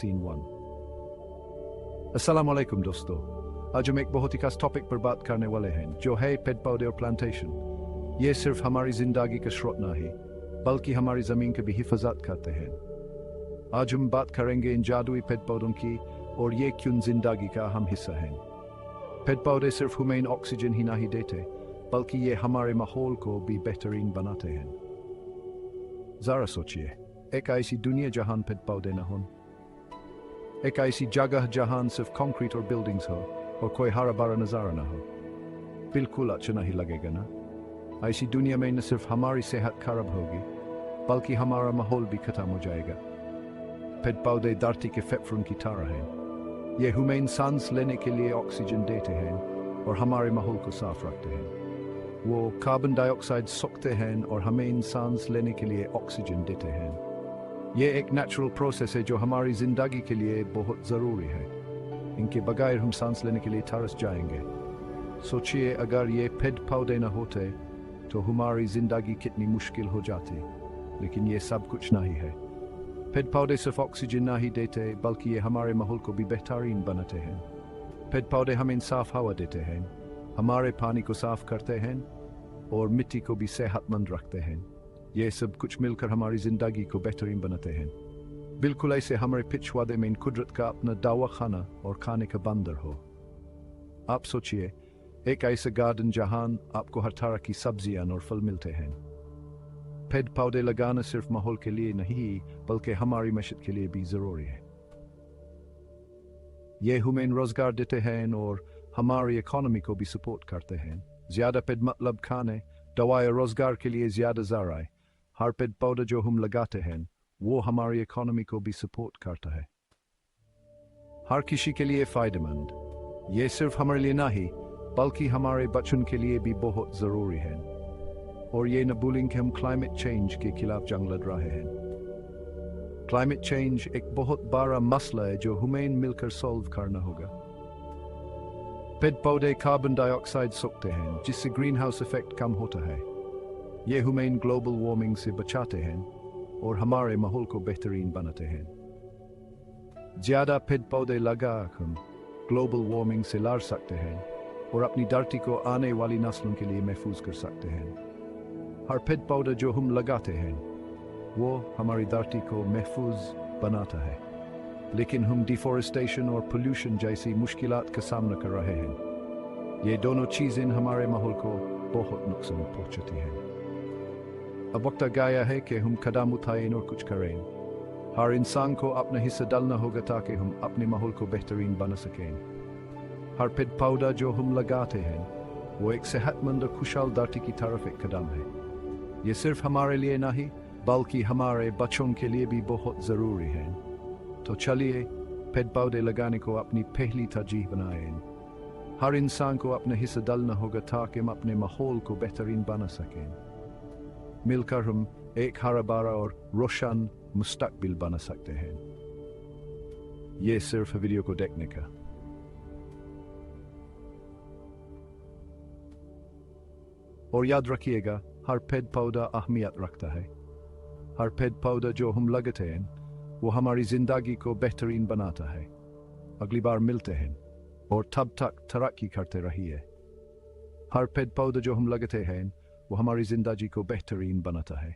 Scene 1। अस्सलाम वालेकुम दोस्तों, आज हम एक बहुत ही खास टॉपिक पर बात करने वाले हैं, जो है पेड़ पौधे और प्लांटेशन। ये सिर्फ हमारी जिंदगी का स्रोत नहीं, बल्कि हमारी ज़मीन की भी हिफाजत करते हैं। आज हम बात करेंगे इन जादुई पेड़ पौधों की और ये क्यों जिंदगी का अहम हिस्सा हैं। पेड़ पौधे सिर्फ हमें ऑक्सीजन ही नहीं देते, बल्कि ये हमारे माहौल को भी बेहतरीन बनाते हैं। ज़रा सोचिए, एक ऐसी दुनिया जहां पेड़ पौधे न हों, एक ऐसी जगह जहां सिर्फ कंक्रीट और बिल्डिंग्स हो और कोई हरा भरा नज़ारा न हो, बिल्कुल अच्छा नहीं लगेगा ना। ऐसी दुनिया में न सिर्फ हमारी सेहत खराब होगी, बल्कि हमारा माहौल भी खत्म हो जाएगा। पेड़ पौधे धरती के फेफड़ों की तरह हैं। ये हमें सांस लेने के लिए ऑक्सीजन देते हैं और हमारे माहौल को साफ रखते हैं। वो कार्बन डाइऑक्साइड सोखते हैं और हमें सांस लेने के लिए ऑक्सीजन देते हैं। ये एक नेचुरल प्रोसेस है जो हमारी ज़िंदगी के लिए बहुत ज़रूरी है। इनके बगैर हम सांस लेने के लिए तरस जाएंगे। सोचिए, अगर ये पेड़ पौधे न होते तो हमारी ज़िंदगी कितनी मुश्किल हो जाती। लेकिन ये सब कुछ नहीं है। पेड़ पौधे सिर्फ ऑक्सीजन नहीं देते, बल्कि ये हमारे माहौल को भी बेहतरीन बनाते हैं। पेड़ पौधे हमें साफ हवा देते हैं, हमारे पानी को साफ करते हैं और मिट्टी को भी सेहतमंद रखते हैं। ये सब कुछ मिलकर हमारी ज़िंदगी को बेहतरीन बनाते हैं। बिल्कुल ऐसे हमारे पिछवाड़े में कुदरत का अपना दवाखाना और खाने का बंदर हो। आप सोचिए, एक ऐसा गार्डन जहां आपको हर तरह की सब्जियां और फल मिलते हैं। पेड़ पौधे लगाना सिर्फ माहौल के लिए नहीं, बल्कि हमारी मैशत के लिए भी ज़रूरी है। ये हमें रोजगार देते हैं और हमारी इकोनॉमी को भी सपोर्ट करते हैं। ज़्यादा पेड़ मतलब खाने, दवाई और रोजगार के लिए ज़्यादा ज़राए। हर पेड़ पौधा जो हम लगाते हैं वो हमारी इकोनॉमी को भी सपोर्ट करता है। हर किसी के लिए फ़ायदेमंद। ये सिर्फ हमारे लिए नहीं, बल्कि हमारे बच्चों के लिए भी बहुत ज़रूरी है। और ये न भूलें कि हम क्लाइमेट चेंज के खिलाफ जंग लड़ रहे हैं। क्लाइमेट चेंज एक बहुत बड़ा मसला है जो हमें मिलकर सॉल्व करना होगा। पेड़ पौधे कार्बन डाइऑक्साइड सोखते हैं, जिससे ग्रीन हाउस इफेक्ट कम होता है। ये हमें ग्लोबल वार्मिंग से बचाते हैं और हमारे माहौल को बेहतरीन बनाते हैं। ज़्यादा पेड़ पौधे लगा हम ग्लोबल वार्मिंग से लड़ सकते हैं और अपनी धरती को आने वाली नस्लों के लिए महफूज कर सकते हैं। हर पेड़ पौधा जो हम लगाते हैं वो हमारी धरती को महफूज बनाता है, लेकिन हम डिफॉरेस्टेशन और पोल्यूशन जैसी मुश्किलात का सामना कर रहे हैं। ये दोनों चीज़ें हमारे माहौल को बहुत नुकसान पहुंचाती हैं। अब वक्त आ गया है कि हम कदम उठाएं और कुछ करें। हर इंसान को अपना हिस्सा डालना होगा ताकि हम अपने माहौल को बेहतरीन बना सकें। हर पेड़ पौधा जो हम लगाते हैं वो एक सेहतमंद और खुशहाल धरती की तरफ एक कदम है। ये सिर्फ हमारे लिए नहीं, बल्कि हमारे बच्चों के लिए भी बहुत ज़रूरी है। तो चलिए, पेड़ पौधे लगाने को अपनी पहली तरजीह बनाएं। हर इंसान को अपना हिस्सा डालना होगा ताकि हम अपने माहौल को बेहतरीन बना सकें। मिलकर हम एक हरा भरा और रोशन मुस्तकबिल बना सकते हैं। ये सिर्फ वीडियो को देखने का। और याद रखिएगा, हर पेड़ पौधा अहमियत रखता है। हर पेड़ पौधा जो हम लगाते हैं वो हमारी जिंदगी को बेहतरीन बनाता है। अगली बार मिलते हैं और तब तक तरक्की करते रहिए। हर पेड़ पौधा जो हम लगाते हैं वो हमारी जिंदगी को बेहतरीन बनाता है।